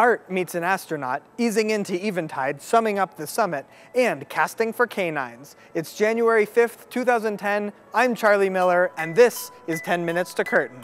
Art meets an astronaut, easing into Eventide, summing up the summit, and casting for canines. It's January 5th, 2010. I'm Charlie Miller, and this is 10 Minutes to Curtain.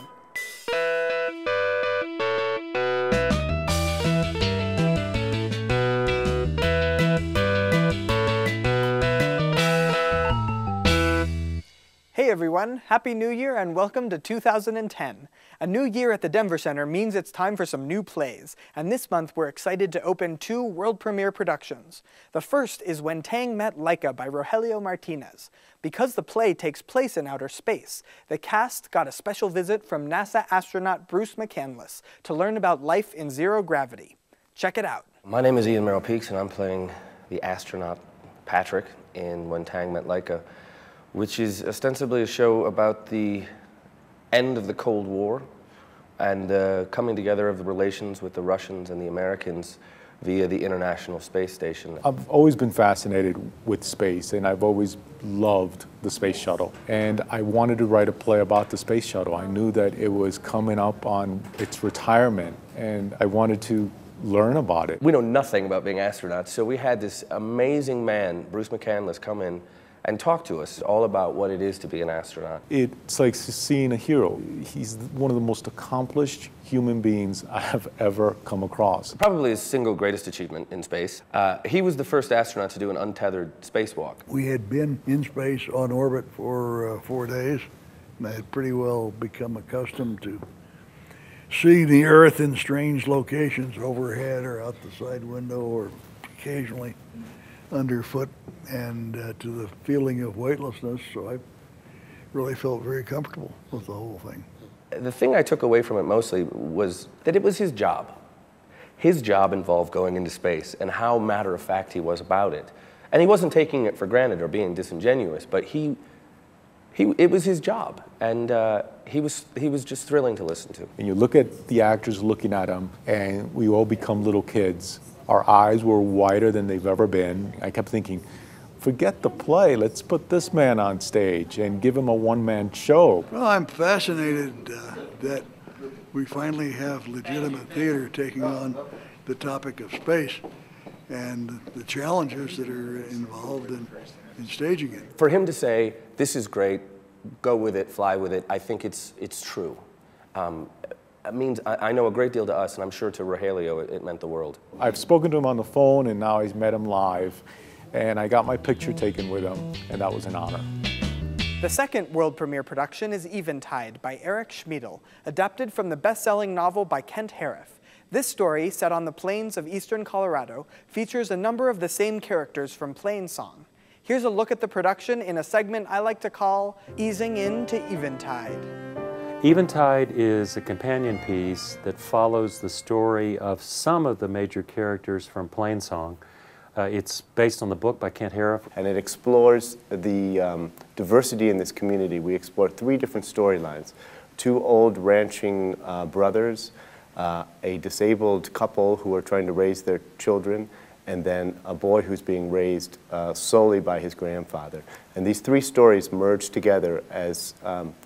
Hey everyone, Happy New Year and welcome to 2010. A new year at the Denver Center means it's time for some new plays, and this month we're excited to open two world premiere productions. The first is When Tang Met Laika by Rogelio Martinez. Because the play takes place in outer space, the cast got a special visit from NASA astronaut Bruce McCandless to learn about life in zero gravity. Check it out. My name is Ian Merrill Peaks and I'm playing the astronaut Patrick in When Tang Met Laika, which is ostensibly a show about the end of the Cold War and coming together of the relations with the Russians and the Americans via the International Space Station. I've always been fascinated with space, and I've always loved the space shuttle. And I wanted to write a play about the space shuttle. I knew that it was coming up on its retirement, and I wanted to learn about it. We know nothing about being astronauts, so we had this amazing man, Bruce McCandless, come in and talk to us all about what it is to be an astronaut. It's like seeing a hero. He's one of the most accomplished human beings I have ever come across. Probably his single greatest achievement in space. He was the first astronaut to do an untethered spacewalk. We had been in space on orbit for 4 days, and I had pretty well become accustomed to seeing the Earth in strange locations overhead or out the side window or occasionally underfoot, and to the feeling of weightlessness, so I really felt very comfortable with the whole thing. The thing I took away from it mostly was that it was his job. His job involved going into space, and how matter-of-fact he was about it. And he wasn't taking it for granted or being disingenuous, but it was his job, and he was just thrilling to listen to. And you look at the actors looking at him, and we all become little kids. Our eyes were wider than they've ever been. I kept thinking, forget the play, let's put this man on stage and give him a one-man show. Well, I'm fascinated that we finally have legitimate theater taking on the topic of space and the challenges that are involved in staging it. For him to say, this is great, go with it, fly with it, I think it's true. It means I know a great deal to us, and I'm sure to Rogelio it meant the world. I've spoken to him on the phone, and now I've met him live, and I got my picture taken with him, and that was an honor. The second world premiere production is Eventide by Eric Schmiedel, adapted from the best-selling novel by Kent Harif. This story, set on the plains of eastern Colorado, features a number of the same characters from Plain Song. Here's a look at the production in a segment I like to call Easing Into Eventide. Eventide is a companion piece that follows the story of some of the major characters from Plain Song. It's based on the book by Kent Harif. And it explores the diversity in this community. We explore 3 different storylines. 2 old ranching brothers, a disabled couple who are trying to raise their children, and then a boy who's being raised solely by his grandfather. And these 3 stories merge together as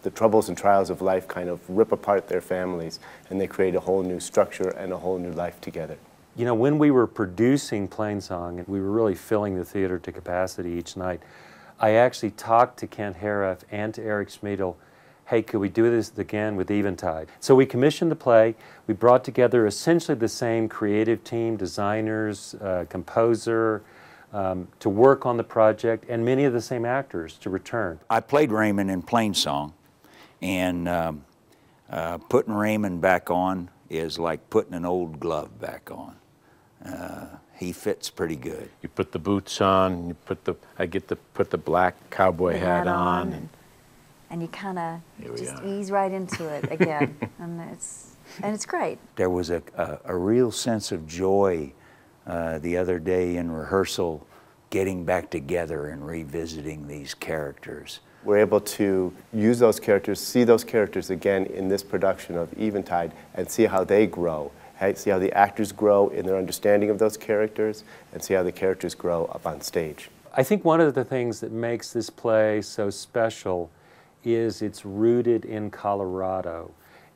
the troubles and trials of life kind of rip apart their families, and they create a whole new structure and a whole new life together. You know, when we were producing Plain Song, and we were really filling the theater to capacity each night, I actually talked to Kent Harif and to Eric Schmiedel, hey, could we do this again with Eventide? So we commissioned the play. We brought together essentially the same creative team, designers, composer, to work on the project, and many of the same actors to return. I played Raymond in Plain Song, and putting Raymond back on is like putting an old glove back on. He fits pretty good. You put the boots on, you I get to put the black cowboy hat on. And you kind of just ease right into it again, and it's great. There was a real sense of joy the other day in rehearsal, getting back together and revisiting these characters. We're able to use those characters, see those characters again in this production of Eventide, and see how they grow. See how the actors grow in their understanding of those characters, and see how the characters grow up on stage. I think one of the things that makes this play so special is it's rooted in Colorado.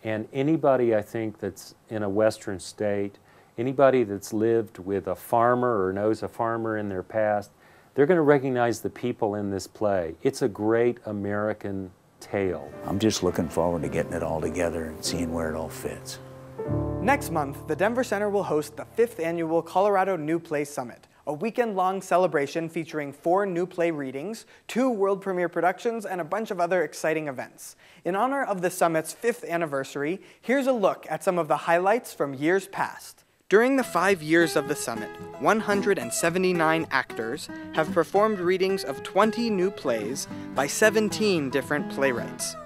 And anybody, I think, that's in a western state Anybody that's lived with a farmer or knows a farmer in their past, they're going to recognize the people in this play. It's a great American tale. I'm just looking forward to getting it all together and seeing where it all fits. Next month, the Denver Center will host the 5th annual Colorado New Play Summit, a weekend-long celebration featuring 4 new play readings, 2 world premiere productions, and a bunch of other exciting events. In honor of the summit's 5th anniversary, here's a look at some of the highlights from years past. During the 5 years of the summit, 179 actors have performed readings of 20 new plays by 17 different playwrights.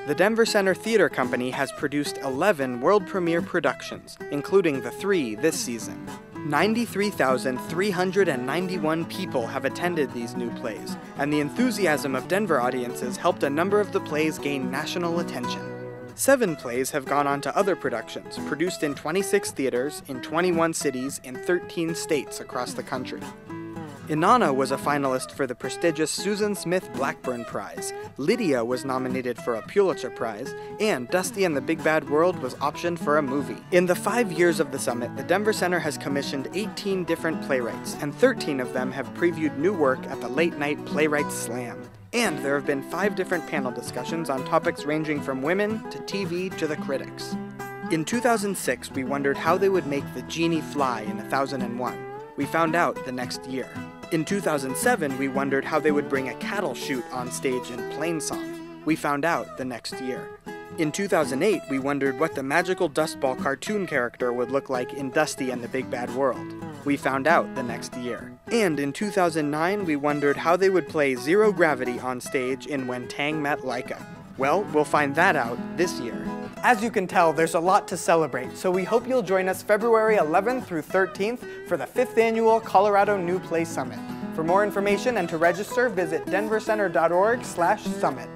The Denver Center Theater Company has produced 11 world premiere productions, including the 3 this season. 93,391 people have attended these new plays, and the enthusiasm of Denver audiences helped a number of the plays gain national attention. 7 plays have gone on to other productions, produced in 26 theaters in 21 cities in 13 states across the country. Inanna was a finalist for the prestigious Susan Smith Blackburn Prize, Lydia was nominated for a Pulitzer Prize, and Dusty and the Big Bad World was optioned for a movie. In the 5 years of the summit, the Denver Center has commissioned 18 different playwrights, and 13 of them have previewed new work at the Late Night Playwrights Slam. And there have been 5 different panel discussions on topics ranging from women to TV to the critics. In 2006, we wondered how they would make the genie fly in 1001. We found out the next year. In 2007, we wondered how they would bring a cattle chute on stage in Plain Song. We found out the next year. In 2008, we wondered what the magical dustball cartoon character would look like in Dusty and the Big Bad World. We found out the next year. And in 2009, we wondered how they would play zero gravity on stage in When Tang Met Laika. Well, we'll find that out this year. As you can tell, there's a lot to celebrate, so we hope you'll join us February 11th through 13th for the 5th annual Colorado New Play Summit. For more information and to register, visit denvercenter.org/summit.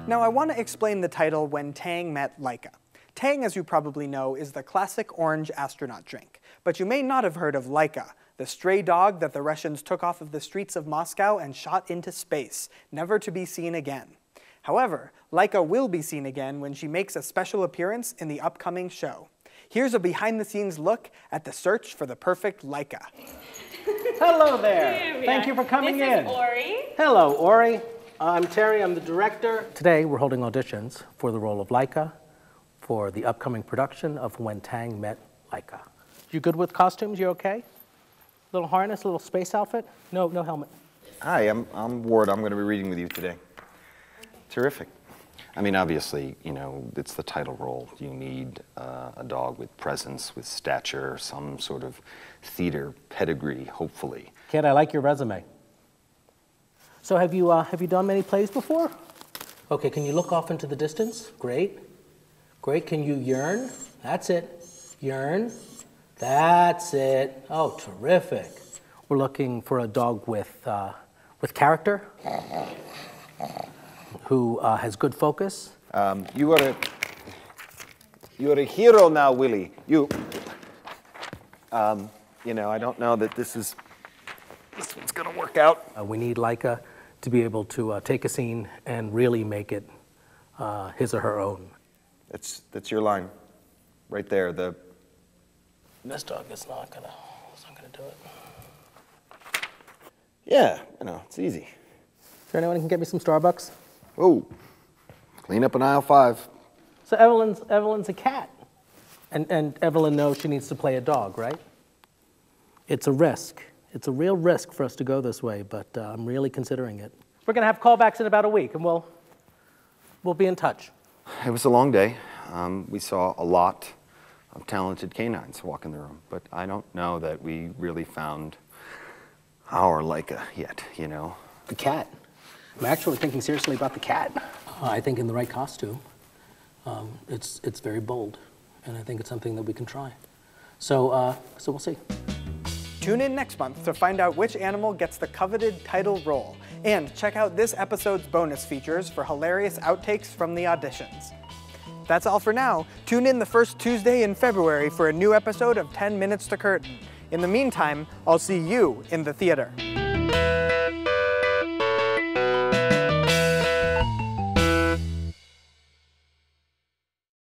Now, I want to explain the title When Tang Met Laika. Tang, as you probably know, is the classic orange astronaut drink. But you may not have heard of Leica, the stray dog that the Russians took off of the streets of Moscow and shot into space, never to be seen again. However, Leica will be seen again when she makes a special appearance in the upcoming show. Here's a behind-the-scenes look at the search for the perfect Leica. Hello there. Thank you for coming in. This is Ori. Hello, Ori. I'm Terry. I'm the director. Today, we're holding auditions for the role of Leica for the upcoming production of When Tang Met Laika. You good with costumes? You okay? Little harness, little space outfit? No helmet. Hi, I'm Ward. I'm going to be reading with you today. Terrific. I mean, obviously, you know, it's the title role. You need a dog with presence, with stature, some sort of theater pedigree, hopefully. Kid, I like your resume. So have you done many plays before? Okay, can you look off into the distance? Great. Great, can you yearn? That's it. Yearn. That's it. Oh, terrific. We're looking for a dog with character, who has good focus. You are a hero now, Willie. You know, I don't know that this one's gonna work out. We need Leica to be able to take a scene and really make it his or her own. That's your line, right there. This dog is not gonna do it. Yeah, you know, it's easy. Is there anyone who can get me some Starbucks? Oh, clean up in aisle 5. So Evelyn's a cat, and Evelyn knows she needs to play a dog, right? It's a risk. It's a real risk for us to go this way, but I'm really considering it. We're gonna have callbacks in about a week, and we'll be in touch. It was a long day. We saw a lot of talented canines walk in the room, but I don't know that we really found our Leica yet, you know? The cat. I'm actually thinking seriously about the cat. I think in the right costume, it's very bold, and I think it's something that we can try. So we'll see. Tune in next month to find out which animal gets the coveted title role, and check out this episode's bonus features for hilarious outtakes from the auditions. That's all for now. Tune in the first Tuesday in February for a new episode of 10 Minutes to Curtain. In the meantime, I'll see you in the theater.